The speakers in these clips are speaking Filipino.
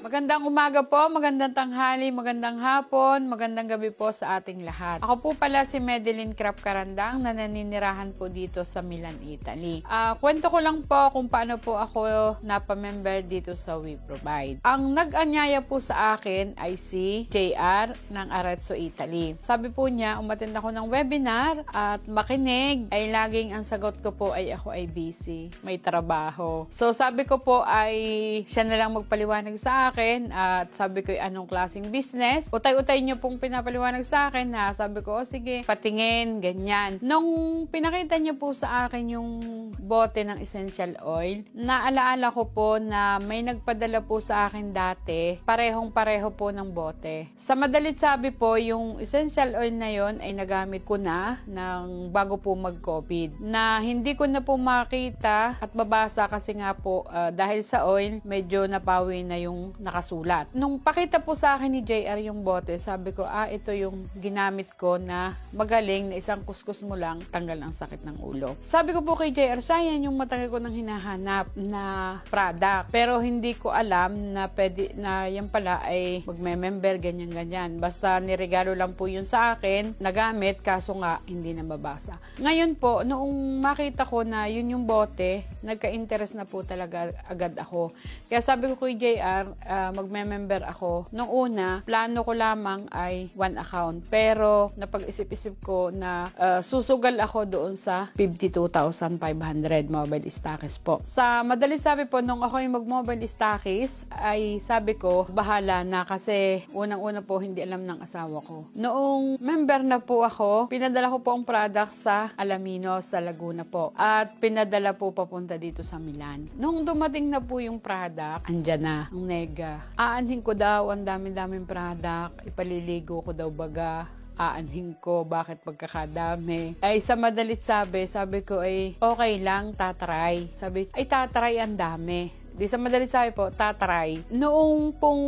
Magandang umaga po, magandang tanghali, magandang hapon, magandang gabi po sa ating lahat. Ako po pala si Madeline Crap Carandang na naninirahan po dito sa Milan, Italy. Kwento ko lang po kung paano po ako napamember dito sa We Provide. Ang nag-anyaya po sa akin ay si JR ng Arezzo, Italy. Sabi po niya, umattend ako ng webinar at makinig ay laging ang sagot ko po ay ako ay busy, may trabaho. So sabi ko po ay siya na lang magpaliwanag sa akin at sabi ko anong klaseng business. Utay-utay niyo pong pinapaliwanag sa akin ha. Sabi ko, sige, patingin, ganyan. Nung pinakita niya po sa akin yung bote ng essential oil, naalaala ko po na may nagpadala po sa akin dati, parehong-pareho po ng bote. Sa madalit sabi po, yung essential oil na yon ay nagamit ko na ng bago po mag-COVID. Na hindi ko na po makita at babasa kasi nga po dahil sa oil, medyo napawi na yung nakasulat. Nung pakita po sa akin ni JR yung bote, sabi ko, ito yung ginamit ko na magaling na isang kuskus mo lang, tanggal ang sakit ng ulo. Sabi ko po kay JR, yan yung matagal ko nang hinahanap na product. Pero hindi ko alam na pwede, na yan pala ay magme-member, ganyan-ganyan. Basta niregalo lang po yun sa akin, nagamit, kaso nga, hindi na mabasa. Ngayon po, noong makita ko na yun yung bote, nagka-interest na po talaga agad ako. Kaya sabi ko kay JR, magme-member ako. Noong una, plano ko lamang ay one account. Pero, napag-isip-isip ko na susugal ako doon sa 52,500 mobile stockies po. Sa madaling sabi po, nung ako yung mag-mobile stockies, ay sabi ko, bahala na kasi unang-una po hindi alam ng asawa ko. Noong member na po ako, pinadala ko po ang product sa Alamino, sa Laguna po. At pinadala po papunta dito sa Milan. Nung dumating na po yung product, andyan na, ang nega. Aanhin ko daw, ang dami-daming product, ipaliligo ko daw baga, aanhin ko, bakit pagkakadami. Ay, sa madalit sabi ko ay, okay lang, tatry. Sabi, ay tatry, ang dami. Di sa madalit sabi po, tatry. Noong pong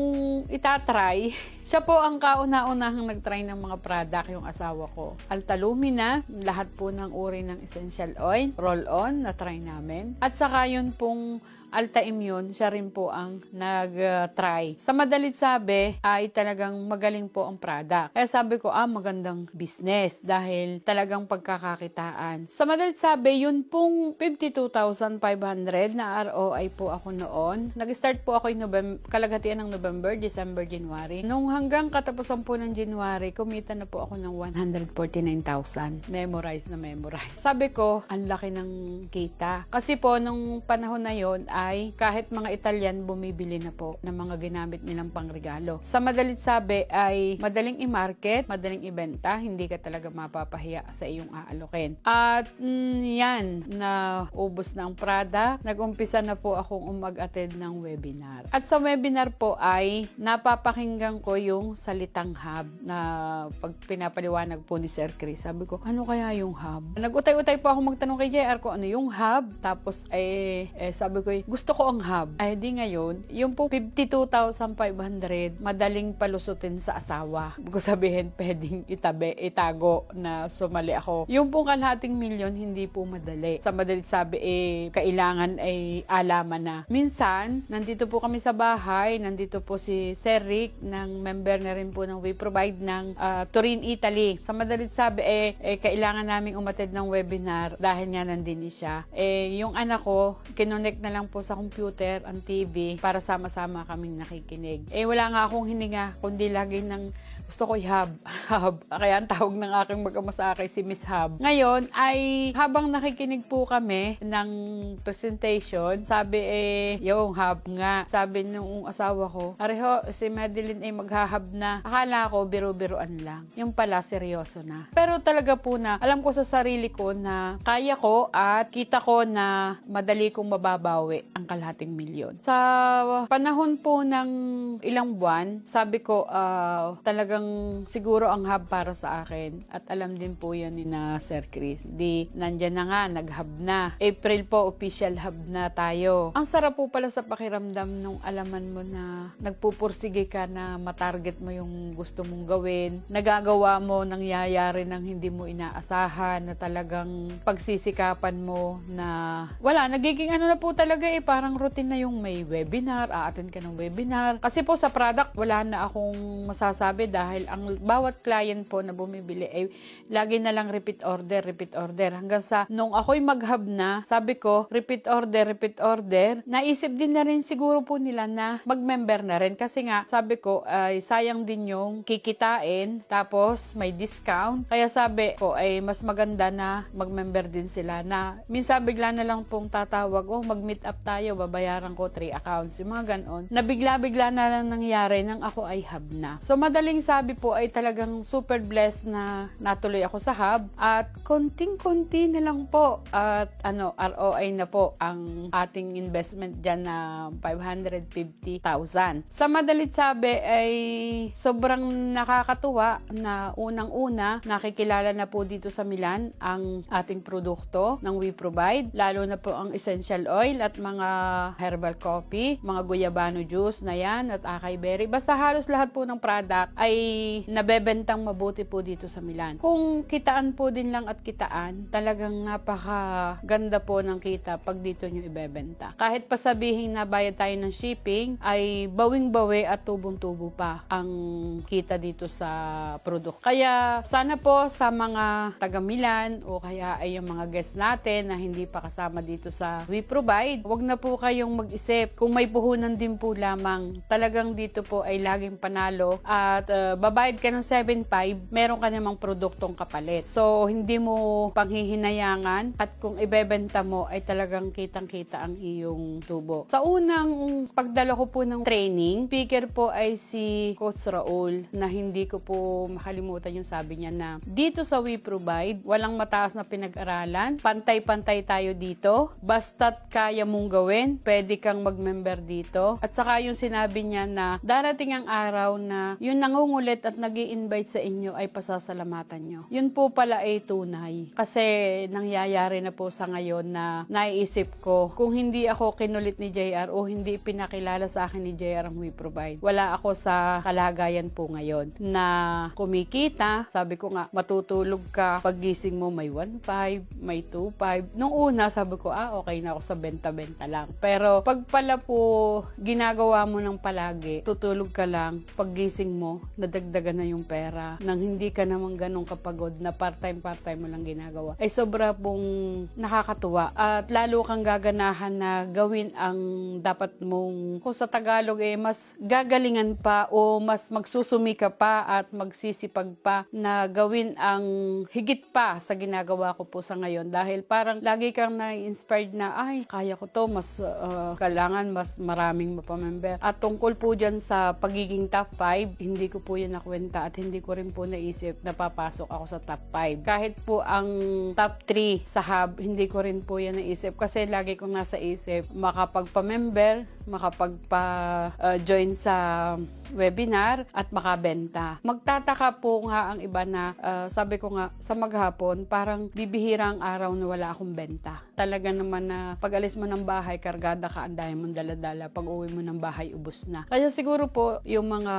itatry, siya po ang kauna-unahang nag-try ng mga product, yung asawa ko. Altalumina, lahat po ng uri ng essential oil, roll-on, na-try namin. At saka yun pong Alta Immune, siya rin po ang nag-try. Sa madalit sabi, ay talagang magaling po ang product. Kaya sabi ko, magandang business dahil talagang pagkakakitaan. Sa madalit sabi, yun pong 52,500 na ROI po ako noon. Nag-start po ako yung kalagatian ng November, December, January. Nung hanggang katapusan po ng January, kumita na po ako ng 149,000. Memorize. Sabi ko, ang laki ng kita. Kasi po, nung panahon na yon ay kahit mga Italian bumibili na po ng mga ginamit nilang pangregalo. Sa madalit sabi ay madaling i-market, madaling ibenta, hindi ka talaga mapapahiya sa iyong aalokin. At yan, na ubos na ang product, nag-umpisa na po akong mag-attend ng webinar. At sa webinar po ay napapakinggan ko yung salitang hub na pag pinapaliwanag po ni Sir Chris. Sabi ko, ano kaya yung hub? Nag-utay-utay po ako magtanong kay JR ko ano yung hub. Tapos sabi ko, gusto ko ang hub. Ay di ngayon, yung po 52,500 madaling palusutin sa asawa. Kung sabihin, pwedeng itago na sumali ako. Yung pong kalahating milyon, hindi po madali. Sa madalit sabi, kailangan ay alaman na. Minsan, nandito po kami sa bahay, nandito po si Sir Rick, ng member na rin po ng We Provide ng Turin, Italy. Sa madalit sabi, kailangan namin umattend ng webinar dahil nga nandini siya. Yung anak ko, kinonect na lang po sa computer, ang TV, para sama-sama kaming nakikinig. Wala nga akong hininga, kundi lagi ng gusto ko hub. Kaya ang tawag ng aking mag-ama sa akin si Miss Hub. Ngayon ay habang nakikinig po kami ng presentation, sabi yung hub nga. Sabi nung asawa ko, areho, si Madeline ay maghahab na. Akala ko biro-biroan lang. Yung pala, seryoso na. Pero talaga po na, alam ko sa sarili ko na kaya ko at kita ko na madali kong mababawi ang kalahating milyon. Sa panahon po ng ilang buwan, sabi ko talagang talagang siguro ang hub para sa akin. At alam din po yun ni na Sir Chris. Di, nandyan na nga, nag-hub na. April po, official hub na tayo. Ang sarap po pala sa pakiramdam nung alaman mo na nagpupursige ka na matarget mo yung gusto mong gawin. Nagagawa mo, nangyayari ng hindi mo inaasahan, na talagang pagsisikapan mo na wala, nagiging ano na po talaga parang routine na yung may webinar, a-attend ka ng webinar. Kasi po sa product, wala na akong masasabi dahil ang bawat client po na bumibili ay lagi na lang repeat order. Hanggang sa nung ako'y mag-hub na, sabi ko, repeat order. Naisip din na rin siguro po nila na mag-member na rin. Kasi nga, sabi ko, ay sayang din yung kikitain, tapos may discount. Kaya sabi ko, ay mas maganda na mag-member din sila na minsan bigla na lang pong tatawag, mag-meet up tayo, babayaran ko 3 accounts. Yung mga ganon. Na bigla na lang nangyari nang ako ay hub na. So, madaling sabi po ay talagang super blessed na natuloy ako sa hub at konting-konti na lang po at ROI na po ang ating investment dyan na 550,000. Sa madalit sabi ay sobrang nakakatuwa na unang-una nakikilala na po dito sa Milan ang ating produkto ng We Provide, lalo na po ang essential oil at mga herbal coffee, mga guyabano juice na yan at acai berry. Basta halos lahat po ng product ay nabebentang mabuti po dito sa Milan. Kung kitaan po din lang at kitaan, talagang napakaganda po ng kita pag dito nyo ibebenta. Kahit pa sabihin na bayad tayo ng shipping, ay bawing-bawi at tubong-tubo pa ang kita dito sa product. Kaya sana po sa mga taga Milan o kaya ay yung mga guests natin na hindi pa kasama dito sa We Provide, wag na po kayong mag-isip. Kung may puhunan din po lamang, talagang dito po ay laging panalo at babayad ka ng 7.5, meron ka namang produktong kapalit. So, hindi mo panghihinayangan at kung ibebenta mo ay talagang kitang-kita ang iyong tubo. Sa unang pagdala ko po ng training, speaker po ay si Coach Raul na hindi ko po makalimutan yung sabi niya na dito sa We Provide, walang mataas na pinag-aralan, pantay-pantay tayo dito, basta't kaya mong gawin, pwede kang mag-member dito. At saka yung sinabi niya na darating ang araw na yung nangungulit at nag-i-invite sa inyo ay pasasalamatan nyo. Yun po pala ay tunay. Kasi nangyayari na po sa ngayon na naiisip ko, kung hindi ako kinulit ni JR o hindi pinakilala sa akin ni JR ang We Provide, wala ako sa kalagayan po ngayon na kumikita. Sabi ko nga, matutulog ka, paggising mo may 1.5, may 2.5. Nung una, sabi ko, okay na ako sa benta-benta lang. Pero pag pala po ginagawa mo ng palagi, tutulog ka lang, paggising mo, nadagdagan na yung pera, nang hindi ka naman ganun kapagod na part-time mo lang ginagawa, ay sobra pong nakakatuwa. At lalo kang gaganahan na gawin ang dapat mong, kung sa Tagalog mas gagalingan pa o mas magsusumika pa at magsisipag pa na gawin ang higit pa sa ginagawa ko po sa ngayon. Dahil parang lagi kang na-inspired na, ay, kaya ko to, mas kailangan mas maraming mapamember. At tungkol po dyan sa pagiging top 5, hindi ko po yun nakwenta at hindi ko rin po naisip na papasok ako sa top 5. Kahit po ang top 3 sa hub, hindi ko rin po yan naisip kasi lagi kong nasa isip makapagpa-member, makapagpa-join sa webinar at makabenta. Magtataka po nga ang iba na sabi ko nga sa maghapon, parang bibihira ang araw na wala akong benta. Talaga naman na pag alis mo ng bahay, kargada ka, ang dami mong dala-dala. Pag uwi mo ng bahay, ubos na. Kaya siguro po, yung mga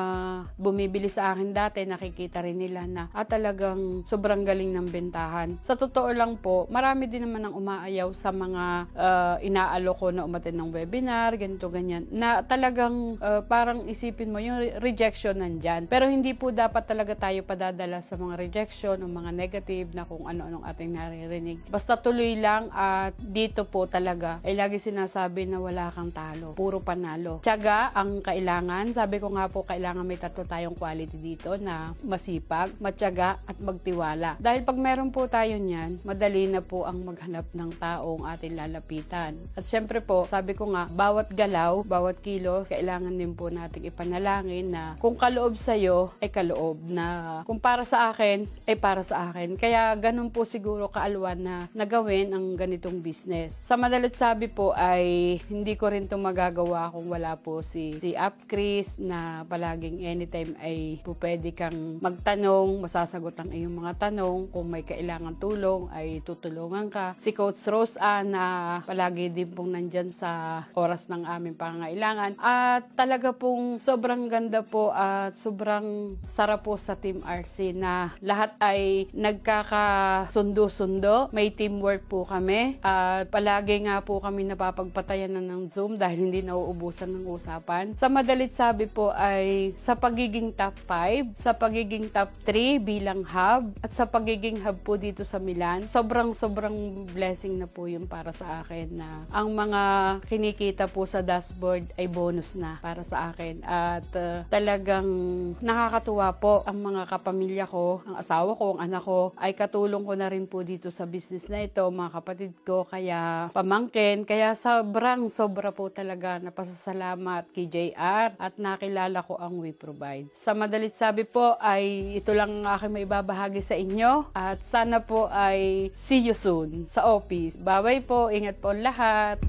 bumibili sa akin dati, nakikita rin nila na talagang sobrang galing ng bentahan. Sa totoo lang po, marami din naman ang umaayaw sa mga inaalo ko na umattend ng webinar, ganito, ganyan, na talagang parang isipin mo, yung rejection nandyan. Pero hindi po dapat talaga tayo padadala sa mga rejection o mga negative na kung ano-anong ating naririnig. Basta tuloy lang at dito po talaga ay lagi sinasabi na wala kang talo. Puro panalo. Tiyaga ang kailangan. Sabi ko nga po, kailangan may tatlo tayong quality dito na masipag, matyaga at magtiwala. Dahil pag meron po tayo niyan, madali na po ang maghanap ng taong ating lalapitan. At syempre po, sabi ko nga, bawat galaw araw, bawat kilos, kailangan din po nating ipanalangin na kung kaloob sa'yo, ay kaloob, na kung para sa akin, ay para sa akin. Kaya ganun po siguro kaalwan na nagawin ang ganitong business. Sa madalit sabi po ay hindi ko rin ito magagawa kung wala po si Ap Chris na palaging anytime ay po pwede kang magtanong, masasagot ang iyong mga tanong. Kung may kailangan tulong ay tutulungan ka. Si Coach Rose Ann na palagi din pong nandyan sa oras ng aming pangangailangan. At talaga pong sobrang ganda po at sobrang sarap po sa Team RC na lahat ay nagkakasundo-sundo. May teamwork po kami at palagi nga po kami napapagpatayan na ng Zoom dahil hindi nauubusan ng usapan. Sa madalit sabi po ay sa pagiging top 5, sa pagiging top 3 bilang hub at sa pagiging hub po dito sa Milan, sobrang blessing na po yun para sa akin na ang mga kinikita po sa dashboard ay bonus na para sa akin at talagang nakakatuwa po ang mga kapamilya ko, ang asawa ko, ang anak ko ay katulong ko na rin po dito sa business na ito, mga kapatid ko, kaya pamangkin, kaya sobra po talaga napasasalamat kay JR at nakilala ko ang We Provide. Sa madalit sabi po ay ito lang ang aking maibabahagi sa inyo at sana po ay see you soon sa office. Bye-bye po, ingat po lahat.